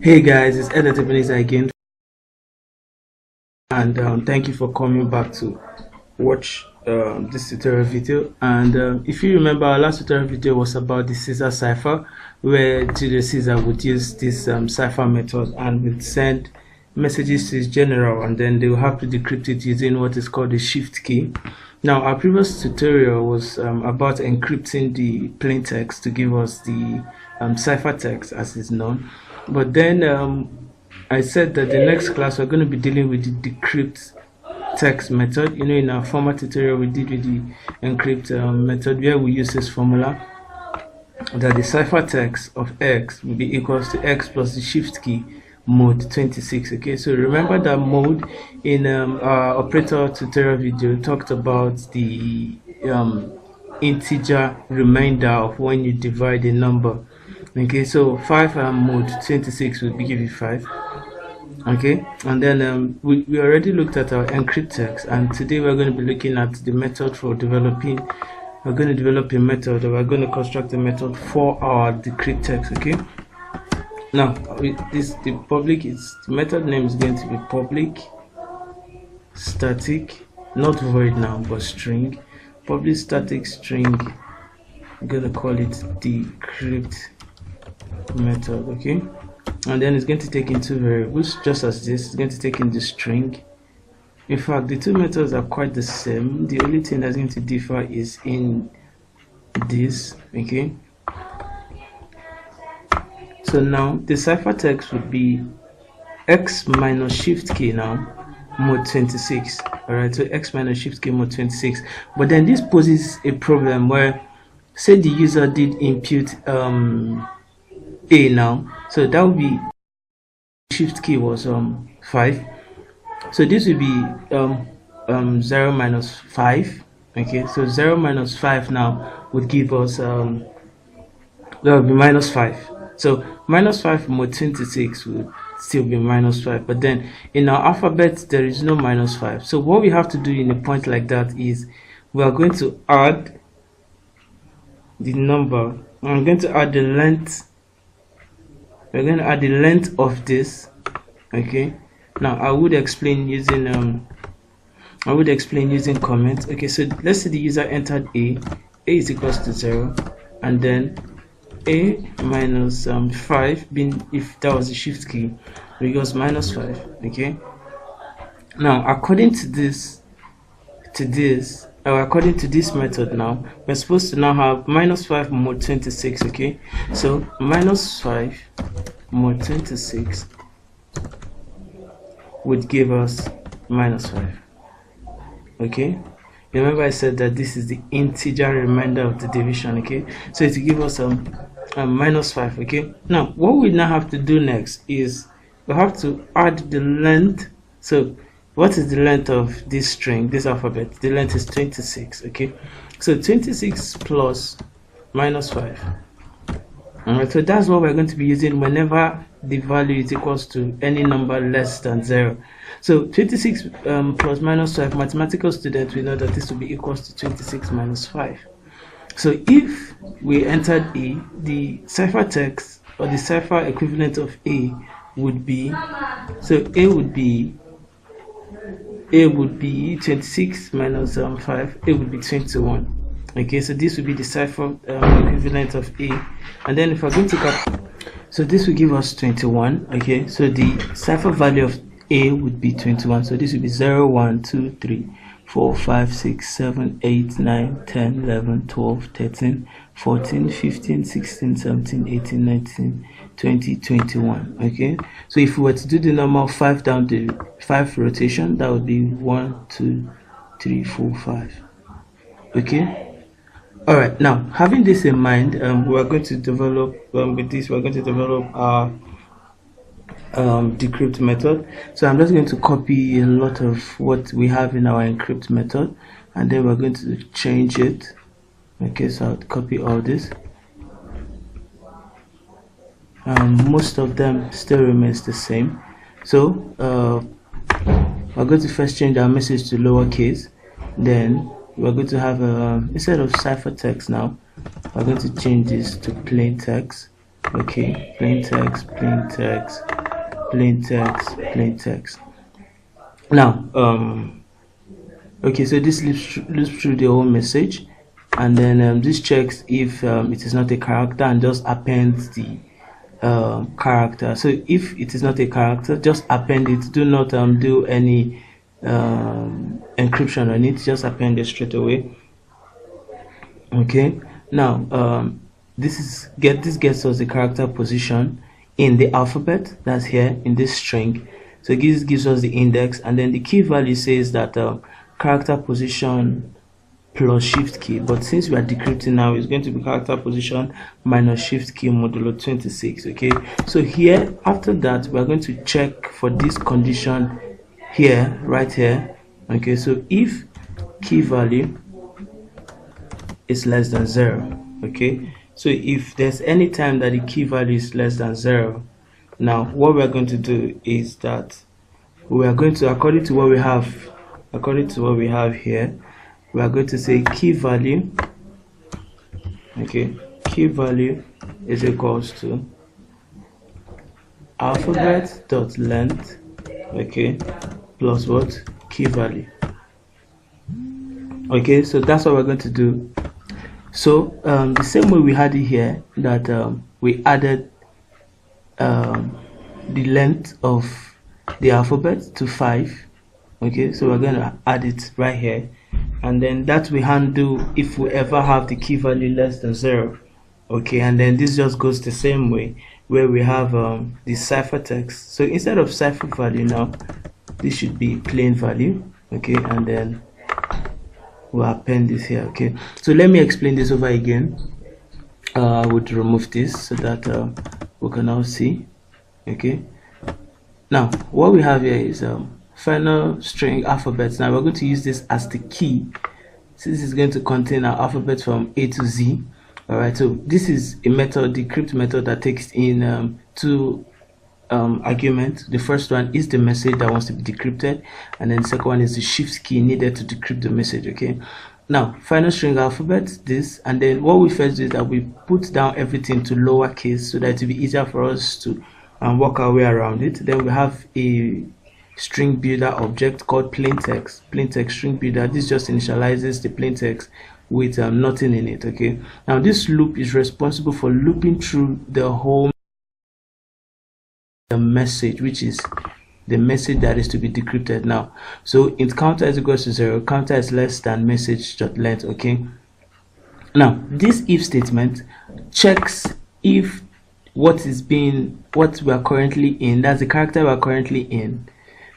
Hey guys, it's Editor Ebenezer again, and thank you for coming back to watch this tutorial video. And if you remember, our last tutorial video was about the Ceasar Cipher, where Julius Caesar would use this cipher method and would send messages to his general, and then they will have to decrypt it using what is called the shift key. Now, our previous tutorial was about encrypting the plain text to give us the ciphertext as is known. But then I said that the next class we're going to be dealing with the decrypt text method. You know, in our former tutorial we did with the encrypt method, where we use this formula that the ciphertext of x will be equals to x plus the shift key mode 26. Okay, so remember that mode in our operator tutorial video talked about the integer remainder of when you divide a number. Okay, so 5 mode 26 will give you 5. Okay, and then we already looked at our encrypt text, and today we're going to be looking at the method for developing. We're going to develop a method, or we're going to construct a method for our decrypt text. Okay, now with this, the method name is going to be public static, not void now, but string, public static string. I'm going to call it decrypt method. Okay, and then it's going to take in two variables, just as this. It's going to take in the string. In fact, the two methods are quite the same. The only thing that's going to differ is in this. Okay, so now the ciphertext would be x minus shift key now mode 26. All right, so x minus shift key mode 26. But then this poses a problem where, say the user did input a now, so that would be shift key was 5, so this would be 0 minus 5. Okay, so 0 minus 5 now would give us that would be minus 5. So minus 5 mode 26 would still be minus 5, but then in our alphabet there is no minus 5. So what we have to do in a point like that is we are going to add the number. I'm going to add the length. We're going to add the length of this. Okay, now I would explain using comment. Okay, so let's say the user entered a is equals to 0, and then a minus 5, being, if that was the shift key, equals minus 5. Okay, now according to this according to this method, now we're supposed to now have minus 5 mode 26. Okay, so minus 5 mode 26 would give us minus 5. Okay, remember I said that this is the integer remainder of the division. Okay, so it will give us minus 5. Okay, now what we now have to do next is we have to add the length. So what is the length of this string, this alphabet? The length is 26. Okay, so 26 plus minus 5. Alright, so that's what we're going to be using whenever the value is equals to any number less than 0. So 26 plus minus 5, mathematical students, we know that this will be equals to 26 minus 5. So if we entered a, the ciphertext, or the cipher equivalent of a would be, so a would be 26 minus 5, a would be 21. Okay, so this would be the cipher equivalent of a, and then if we're going to so this will give us 21. Okay, so the cipher value of a would be 21. So this would be 0 1 2 3 4 5 6 7 8 9 10 11 12 13 14 15 16 17 18 19 20 21. Okay, so if we were to do the normal 5 down to 5 rotation, that would be 1 2 3 4 5. Okay, all right, now having this in mind, we're going to develop with this, we're going to develop our decrypt method. So I'm just going to copy a lot of what we have in our encrypt method, and then we're going to change it. Okay, so I'll copy all this. Most of them still remains the same. So we're going to first change our message to lowercase, then we're going to have instead of ciphertext, now we're going to change this to plain text. Okay, plain text, plain text, plain text, plain text. Now okay, so this loops through the whole message, and then this checks if it is not a character and just appends the character. So if it is not a character, just append it. Do not do any encryption on it, just append it straight away. Okay, now this gets us the character position in the alphabet that's here in this string. So this gives us the index, and then the key value says that character position plus shift key, but since we are decrypting now, it's going to be character position minus shift key modulo 26. Okay, so here after that we are going to check for this condition here, right here. Okay, so if key value is less than 0, okay, so if there's any time that the key value is less than 0, now what we are going to do is that we are going to, according to what we have here, we are going to say key value, okay, key value is equals to alphabet dot length, okay, plus what, key value. Okay, so that's what we're going to do. So the same way we had it here, that we added the length of the alphabet to 5. Okay, so we're going to add it right here, and then that we handle if we ever have the key value less than 0. Okay, and then this just goes the same way where we have the ciphertext. So instead of cipher value, now this should be plain value. Okay, and then we'll append this here. Okay, so let me explain this over again. I would remove this so that we can now see. Okay, now what we have here is final string alphabets. Now we're going to use this as the key, since it's going to contain our alphabet from A to Z. All right, so this is a method, decrypt method, that takes in two arguments. The first one is the message that wants to be decrypted, and then the second one is the shift key needed to decrypt the message. Okay, now final string alphabet, this, and then what we first do is that we put down everything to lowercase so that it will be easier for us to work our way around it. Then we have a string builder object called plain text string builder. This just initializes the plain text with nothing in it. Okay, now this loop is responsible for looping through the whole message, which is the message that is to be decrypted. Now, so int counter is equals to 0, counter is less than message.length. Okay, now this if statement checks if what we are currently in, that's the character we are currently in,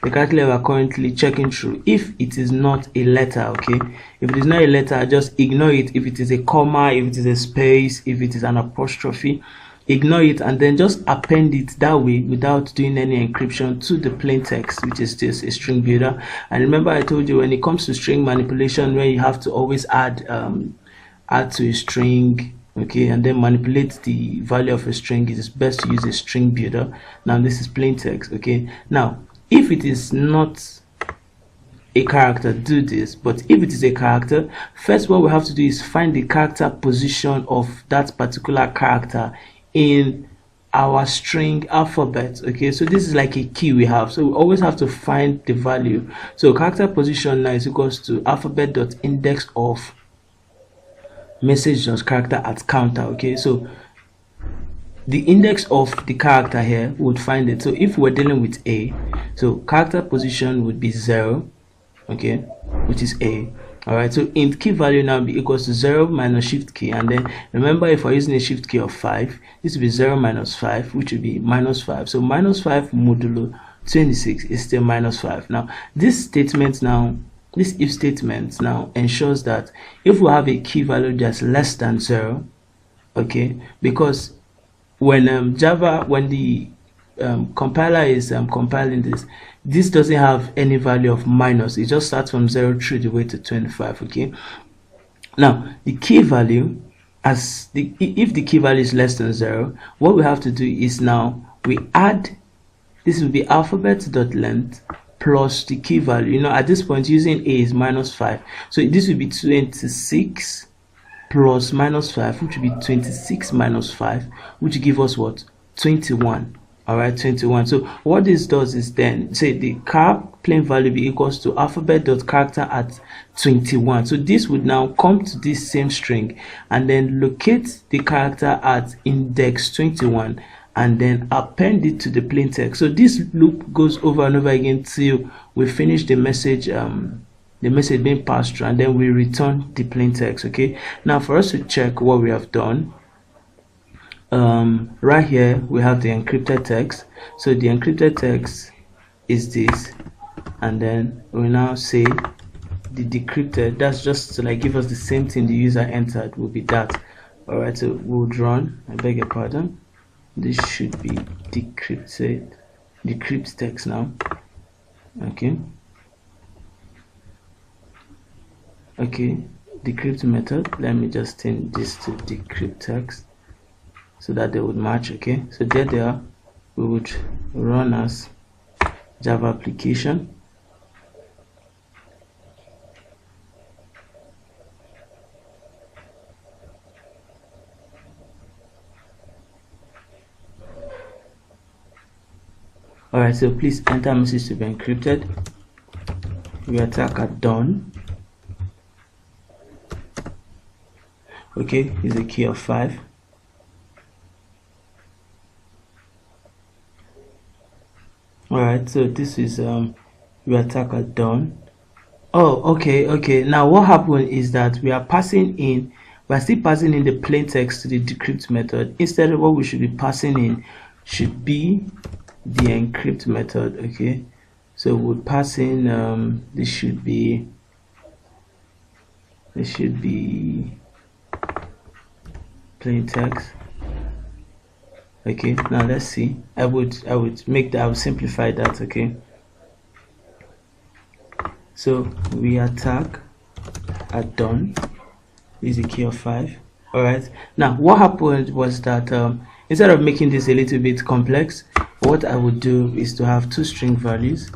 the character we are currently checking through, if it is not a letter. Okay, if it is not a letter, just ignore it. If it is a comma, if it is a space, if it is an apostrophe, ignore it, and then just append it that way without doing any encryption to the plain text, which is just a string builder. And remember, I told you when it comes to string manipulation, where you have to always add to a string, okay, and then manipulate the value of a string, it is best to use a string builder. Now this is plain text. Okay, now if it is not a character, do this, but if it is a character, first what we have to do is find the character position of that particular character in our string alphabet. Okay, so this is like a key we have, so we always have to find the value. So character position now is equals to alphabet.index of message.character at counter. Okay, so the index of the character here would find it. So if we're dealing with A, so character position would be 0, okay, which is A. All right, so int key value now be equals to 0 minus shift key, and then remember, if we're using a shift key of 5, this will be 0 minus 5, which will be minus 5. So minus 5 modulo 26 is still minus 5. Now this statement now, this if statement now ensures that if we have a key value that's less than 0, okay, because when when the compiler is compiling this doesn't have any value of minus, it just starts from 0 through the way to 25. Okay, now the key value, if the key value is less than 0, what we have to do is now we add, this will be alphabet.length plus the key value. You know, at this point using A is minus 5, so this will be 26 plus minus 5, which will be 26 minus 5, which will give us what? 21. All right, 21. So what this does is then say the char plain value be equals to alphabet.character at 21. So this would now come to this same string and then locate the character at index 21 and then append it to the plain text. So this loop goes over and over again till we finish the message being passed through, and then we return the plain text. Okay, now for us to check what we have done, right here we have the encrypted text. So the encrypted text is this, and then we now say the decrypted, that's just to like give us the same thing the user entered, will be that. All right, so we'll run, I beg your pardon, this should be decrypted, decrypt text now. Okay, decrypt method, let me just change this to decrypt text so that they would match. Okay, so there they are. We would run as Java application. All right, so please enter message to be encrypted. We attack at done. Okay, is a key of 5. All right, so this is we attack at done. Oh, okay. Now what happened is that we are still passing in the plain text to the decrypt method. Instead of what we should be passing in should be the encrypt method. Okay, so we'll pass in this should be plain text. Okay, now let's see. I would simplify that. Okay, so we attack at done is a key of 5. All right, now what happened was that instead of making this a little bit complex, what I would do is to have 2 string values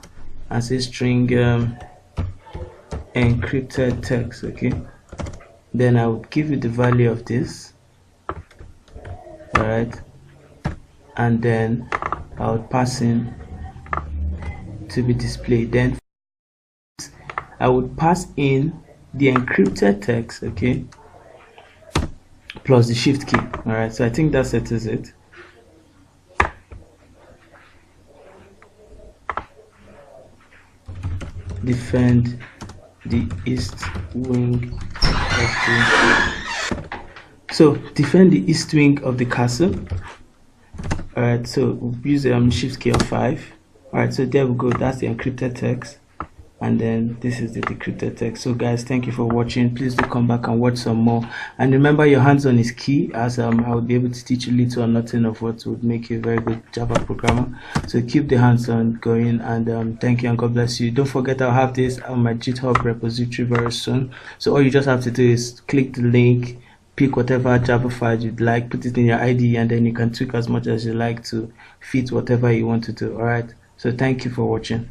and say string encrypted text. Okay, then I would give you the value of this. All right, and then I would pass in to be displayed. Then I would pass in the encrypted text, okay, plus the shift key. All right, so I think that settles it. Defend the east wing of the defend the east wing of the castle. All right, so we'll use shift key of 5. All right, so there we go. That's the encrypted text, and then this is the decrypted text. So guys, thank you for watching. Please do come back and watch some more, and remember your hands-on is key, as I will be able to teach you little or nothing of what would make you a very good Java programmer. So keep the hands-on going, and thank you, and God bless you. Don't forget, I'll have this on my GitHub repository very soon. So all you just have to do is click the link, pick whatever Java file you'd like, put it in your IDE, and then you can tweak as much as you like to fit whatever you want to do. All right, so thank you for watching.